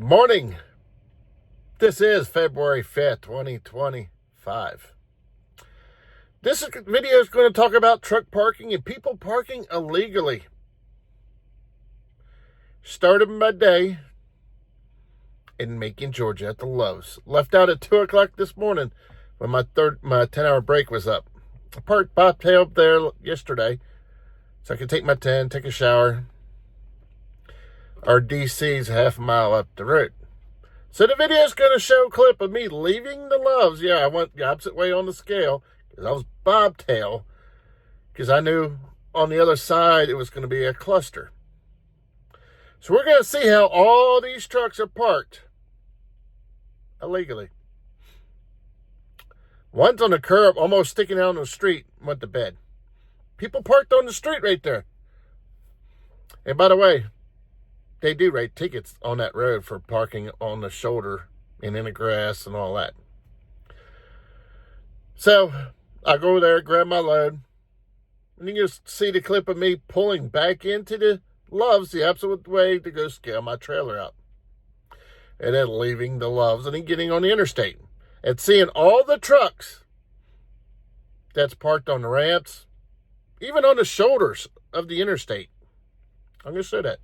Morning. This is February 5th, 2025. This video is going to talk about truck parking and people parking illegally. Started my day in Macon, Georgia at the Lowe's. Left out at 2 o'clock this morning when my 10-hour break was up. I parked bobtail up there yesterday so I could take my 10, take a shower. Our DC's half a mile up the road. So the video is going to show a clip of me leaving the Lowe's. Yeah, I went the opposite way on the scale because I was bobtail because I knew on the other side it was going to be a cluster. So we're going to see how all these trucks are parked illegally. One's on the curb, almost sticking out on the street, went to bed. People parked on the street right there. And by the way, they do write tickets on that road for parking on the shoulder and in the grass and all that. So I go there, grab my load, and you just see the clip of me pulling back into the Love's the absolute way to go scale my trailer out. And then leaving the Love's and then getting on the interstate and seeing all the trucks that's parked on the ramps, even on the shoulders of the interstate. I'm going to show that.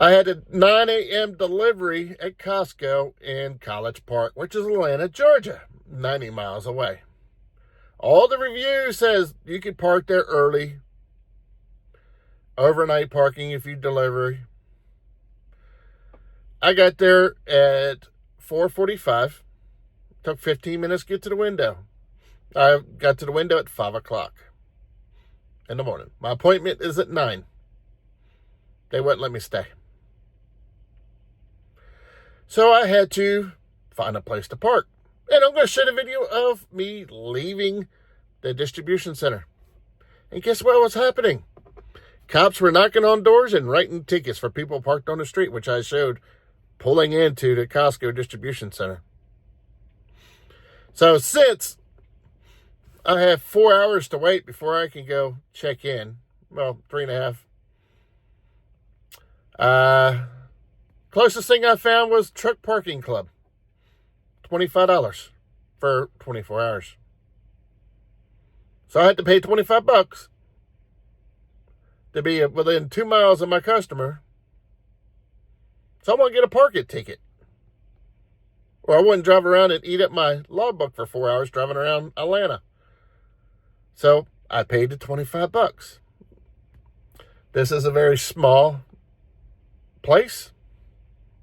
I had a 9 a.m. delivery at Costco in College Park, which is Atlanta, Georgia, 90 miles away. All the reviews says you can park there early, overnight parking if you deliver. I got there at 4:45. Took 15 minutes to get to the window. I got to the window at 5 o'clock in the morning. My appointment is at 9. They wouldn't let me stay. So I had to find a place to park. And I'm going to show the video of me leaving the distribution center. And guess what was happening? Cops were knocking on doors and writing tickets for people parked on the street, which I showed pulling into the Costco distribution center. So since I have 4 hours to wait before I can go check in, well, 3.5. Closest thing I found was Truck Parking Club. $25 for 24 hours. So I had to pay $25 to be within 2 miles of my customer. So I'm going to get a parking ticket. Or I wouldn't drive around and eat up my logbook for 4 hours driving around Atlanta. So I paid the $25. This is a very small place.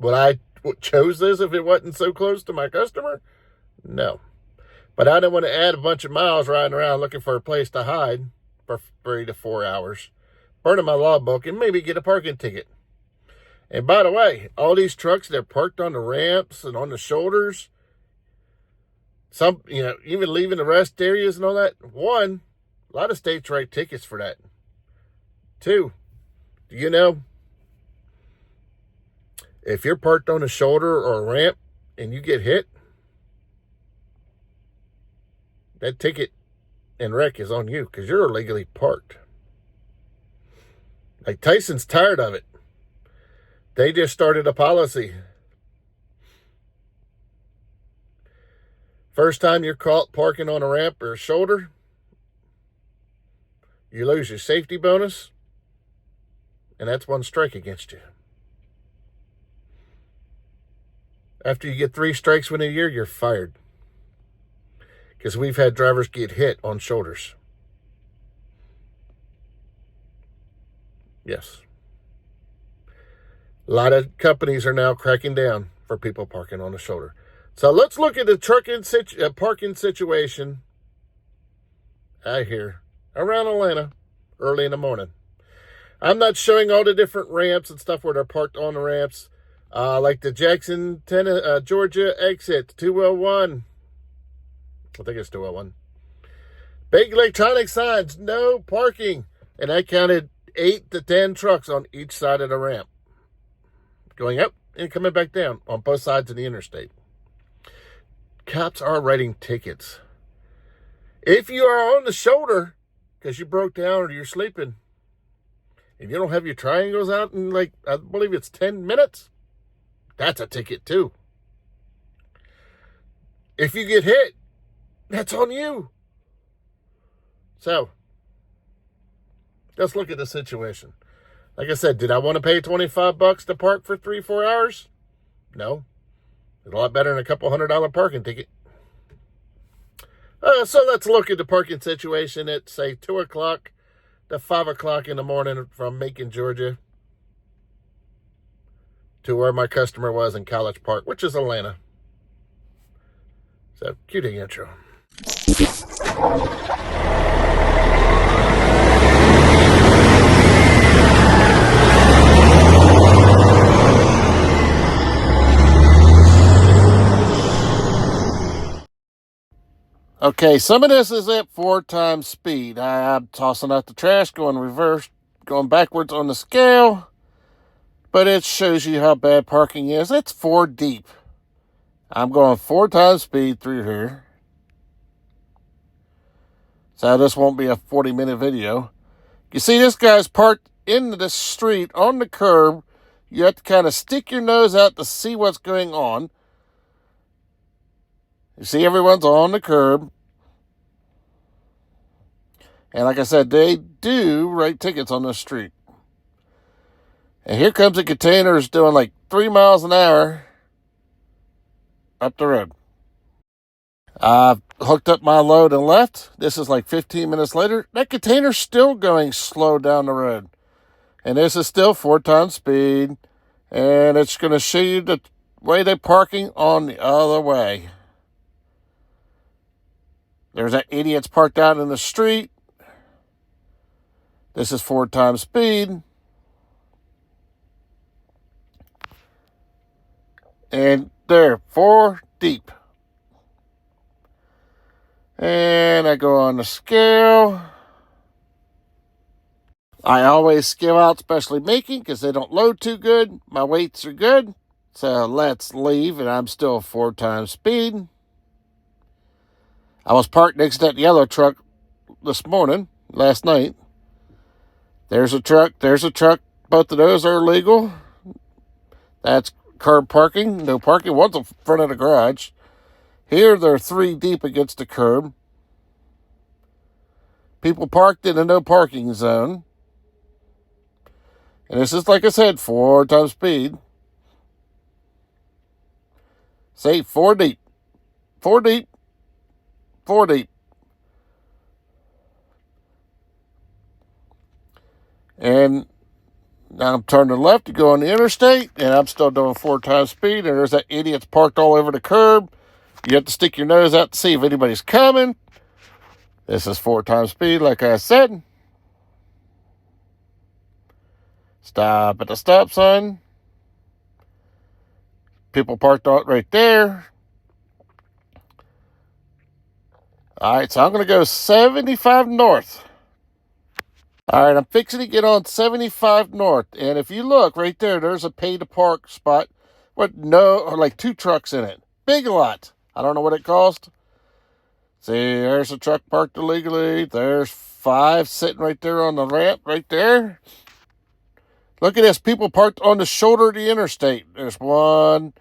Would I chose this if it wasn't so close to my customer? No. But I didn't want to add a bunch of miles riding around looking for a place to hide for 3 to 4 hours, burning my logbook, and maybe get a parking ticket. And by the way, all these trucks, they're parked on the ramps and on the shoulders. Some, even leaving the rest areas and all that. One, a lot of states write tickets for that. Two, do you know, if you're parked on a shoulder or a ramp and you get hit, that ticket and wreck is on you because you're illegally parked. Like Tyson's tired of it. They just started a policy. First time you're caught parking on a ramp or a shoulder, you lose your safety bonus, and that's 1 strike against you. After you get 3 strikes within a year, you're fired. Because we've had drivers get hit on shoulders. Yes. A lot of companies are now cracking down for people parking on the shoulder. So let's look at the parking situation out here around Atlanta early in the morning. I'm not showing all the different ramps and stuff where they're parked on the ramps. Like the Jackson, Georgia exit, 201. I think it's 201. Big electronic signs, no parking. And I counted 8 to 10 trucks on each side of the ramp. Going up and coming back down on both sides of the interstate. Cops are writing tickets. If you are on the shoulder because you broke down or you're sleeping, and you don't have your triangles out in, like, I believe it's 10 minutes, that's a ticket too. If you get hit, that's on you. So, let's look at the situation. Like I said, did I want to pay $25 to park for 3-4 hours? No. It's a lot better than a couple $100 parking ticket. So let's look at the parking situation at, say, 2 o'clock to 5 o'clock in the morning from Macon, Georgia, to where my customer was in College Park, which is Atlanta. So, cue the intro. Okay, some of this is at 4 times speed. I'm tossing out the trash, going reverse, going backwards on the scale. But it shows you how bad parking is. It's 4 deep. I'm going 4 times speed through here. So this won't be a 40-minute video. You see this guy's parked into the street on the curb. You have to kind of stick your nose out to see what's going on. You see everyone's on the curb. And like I said, they do write tickets on the street. And here comes a container that's doing like 3 miles an hour up the road. I've hooked up my load and left. This is like 15 minutes later. That container's still going slow down the road. And this is still 4 times speed. And it's going to show you the way they're parking on the other way. There's that idiot's parked out in the street. This is 4 times speed. And there, 4 deep. And I go on the scale. I always scale out, especially Macon, because they don't load too good. My weights are good. So let's leave, and I'm still 4 times speed. I was parked next to that yellow truck last night. There's a truck, Both of those are legal. That's curb parking. No parking. One's in front of the garage. Here, they're 3 deep against the curb. People parked in a no parking zone. And this is, like I said, 4 times speed. Say 4 deep. 4 deep. 4 deep. And now I'm turning left to go on the interstate, and I'm still doing 4 times speed, and there's that idiot parked all over the curb. You have to stick your nose out to see if anybody's coming. This is 4 times speed, like I said. Stop at the stop sign. People parked out right there. All right, so I'm going to go 75 north. All right, I'm fixing to get on 75 north. And if you look right there, there's a pay to park spot with like 2 trucks in it. Big lot. I don't know what it cost. See, there's a truck parked illegally. There's 5 sitting right there on the ramp right there. Look at this. People parked on the shoulder of the interstate. There's 1,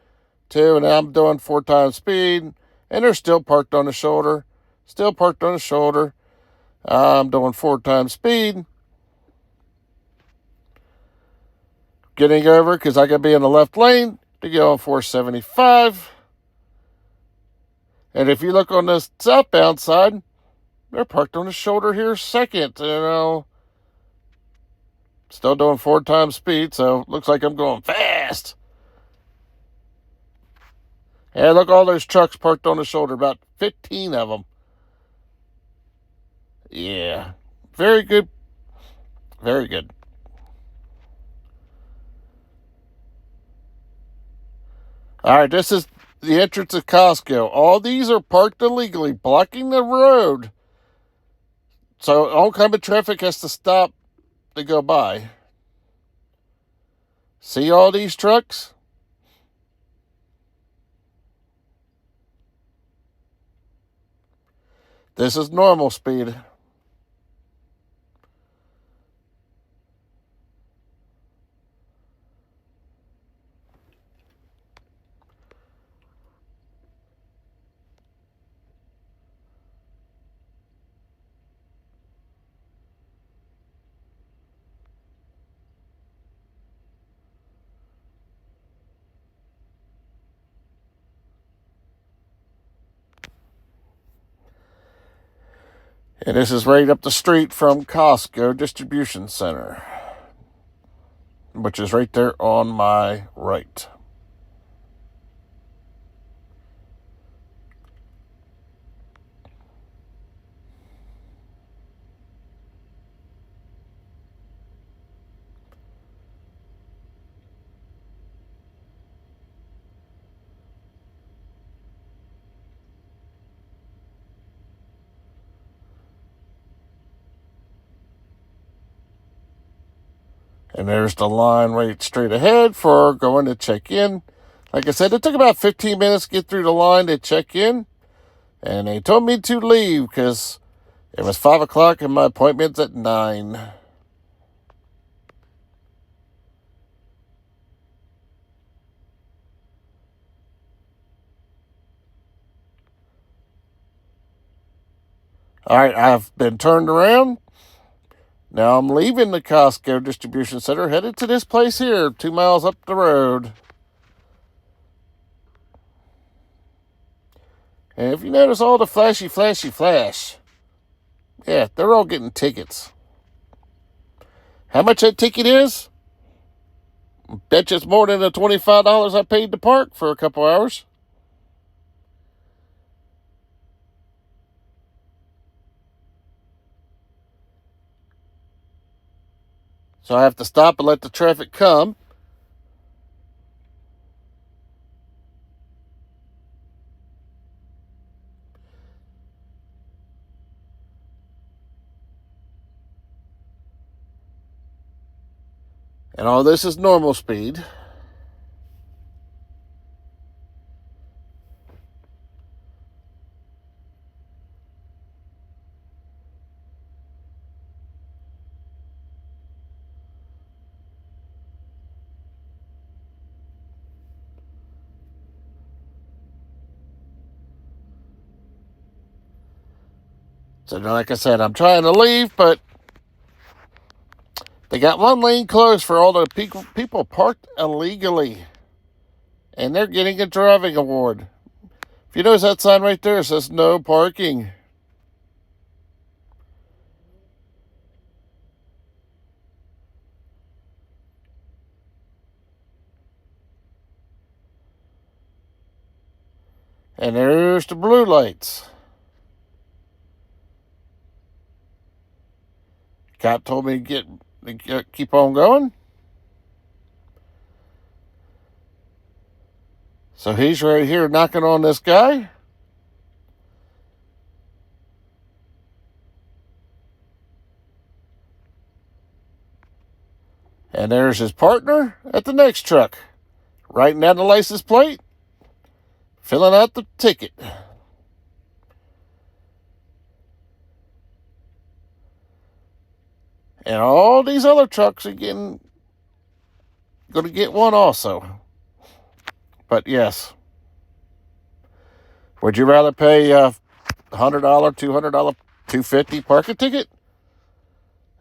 2, and I'm doing 4 times speed. And they're still parked on the shoulder. Still parked on the shoulder. I'm doing 4 times speed. Getting over because I got to be in the left lane to go on 475. And if you look on the southbound side, they're parked on the shoulder here second. Still doing 4 times speed, so looks like I'm going fast. And look, all those trucks parked on the shoulder, about 15 of them. Yeah, very good. Very good. All right, this is the entrance of Costco. All these are parked illegally, blocking the road. So oncoming traffic has to stop to go by. See all these trucks? This is normal speed. And this is right up the street from Costco Distribution Center, which is right there on my right. And there's the line right straight ahead for going to check in. Like I said, it took about 15 minutes to get through the line to check in. And they told me to leave because it was 5 o'clock and my appointment's at 9. All right, I've been turned around. Now I'm leaving the Costco Distribution Center, headed to this place here, 2 miles up the road. And if you notice all the flashy flash, yeah, they're all getting tickets. How much that ticket is? Bet you it's more than the $25 I paid to park for a couple hours. So I have to stop and let the traffic come. And all this is normal speed. So like I said, I'm trying to leave, but they got one lane closed for all the people parked illegally. And they're getting a driving award. If you notice that sign right there, it says no parking. And there's the blue lights. Cop told me to keep on going. So he's right here knocking on this guy. And there's his partner at the next truck, writing down the license plate, filling out the ticket. And all these other trucks are going to get one also. But yes, would you rather pay a $100, $200, $250 parking ticket,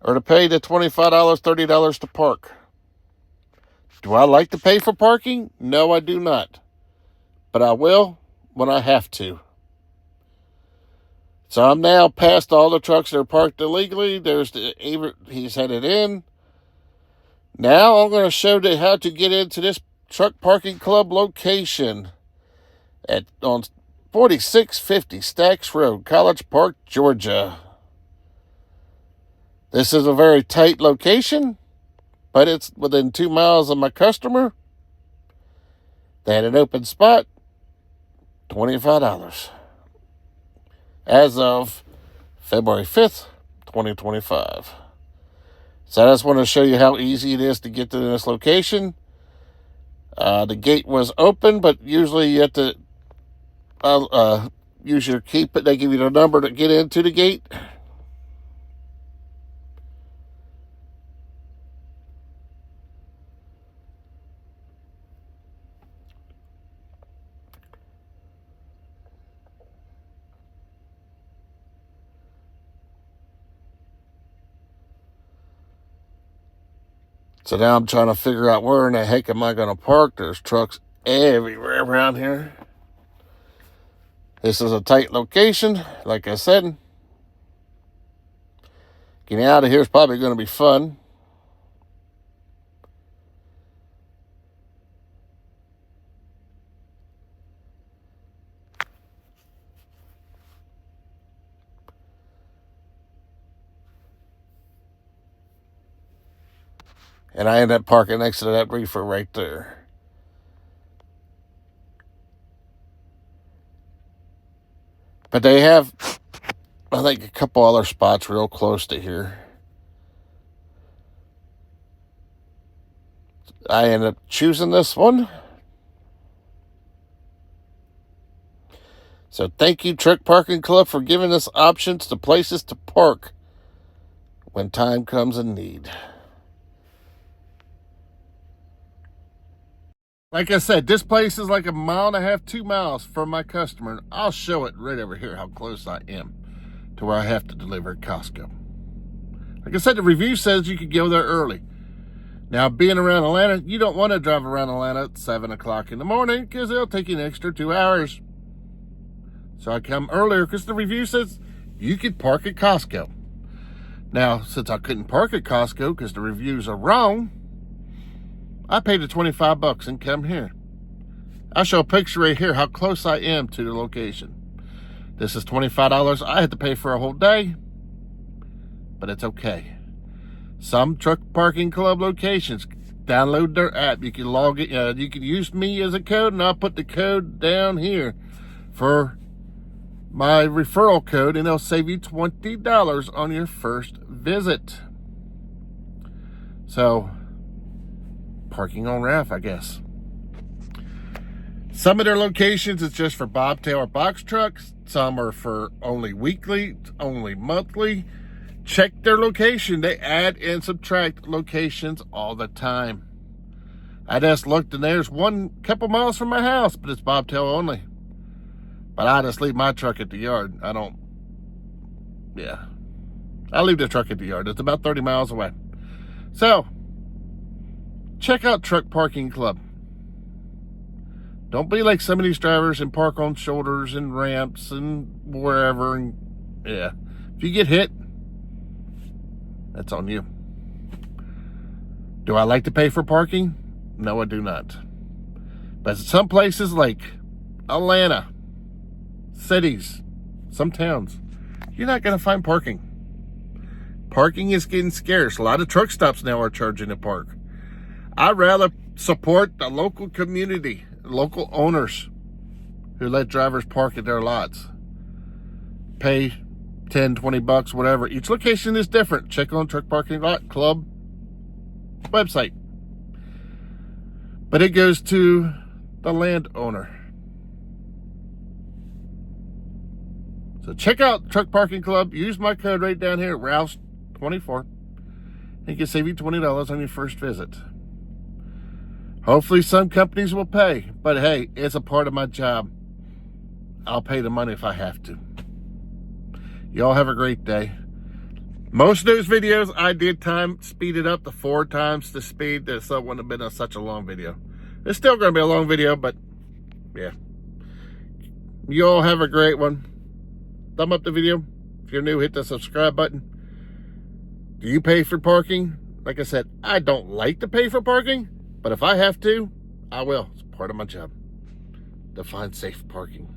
or to pay the $25, $30 to park? Do I like to pay for parking? No, I do not. But I will when I have to. So I'm now past all the trucks that are parked illegally. There's he's headed in. Now I'm going to show you how to get into this truck parking club location on 4650 Stacks Road, College Park, Georgia. This is a very tight location, but it's within 2 miles of my customer. They had an open spot, $25. As of February 5th, 2025. So I just want to show you how easy it is to get to this location. The gate was open, but usually you have to use your key. They give you the number to get into the gate. So now I'm trying to figure out where in the heck am I going to park. There's trucks everywhere around here. This is a tight location, like I said. Getting out of here is probably going to be fun. And I end up parking next to that reefer right there. But they have, I think, a couple other spots real close to here. I ended up choosing this one. So thank you, Truck Parking Club, for giving us options to places to park when time comes in need. Like I said, this place is like 1.5 miles, 2 miles from my customer. And I'll show it right over here how close I am to where I have to deliver at Costco. Like I said, the review says you could go there early. Now, being around Atlanta, you don't want to drive around Atlanta at 7 o'clock in the morning because it'll take you an extra 2 hours. So I come earlier because the review says you could park at Costco. Now, since I couldn't park at Costco because the reviews are wrong, I paid the $25 and come here. I'll show a picture right here how close I am to the location. This is $25. I had to pay for a whole day, but it's okay. Some Truck Parking Club locations download their app. You can log it. You can use me as a code, and I'll put the code down here for my referral code, and they'll save you $20 on your first visit. So, parking on RAF, I guess. Some of their locations it's just for bobtail or box trucks. Some are for only weekly, only monthly. Check their location. They add and subtract locations all the time. I just looked and there's one couple miles from my house, but it's bobtail only. But I just leave my truck at the yard. I leave the truck at the yard. It's about 30 miles away. So, check out Truck Parking Club. Don't be like some of these drivers and park on shoulders and ramps and wherever. And yeah, if you get hit, that's on you. Do I like to pay for parking? No, I do not. But some places like Atlanta, cities, some towns, you're not going to find parking. Parking is getting scarce. A lot of truck stops now are charging to park. I'd rather support the local community, local owners who let drivers park at their lots. Pay $10, $20, whatever. Each location is different. Check on Truck Parking Lot Club website. But it goes to the landowner. So check out Truck Parking Club. Use my code right down here, Rouse24. And it can save you $20 on your first visit. Hopefully some companies will pay, but hey, it's a part of my job. I'll pay the money if I have to. Y'all have a great day. Most of those videos I did speed it up to 4 times the speed, so it wouldn't have been such a long video. It's still going to be a long video, but yeah. You all have a great one. Thumb up the video. If you're new, hit the subscribe button. Do you pay for parking? Like I said, I don't like to pay for parking. But if I have to, I will. It's part of my job to find safe parking.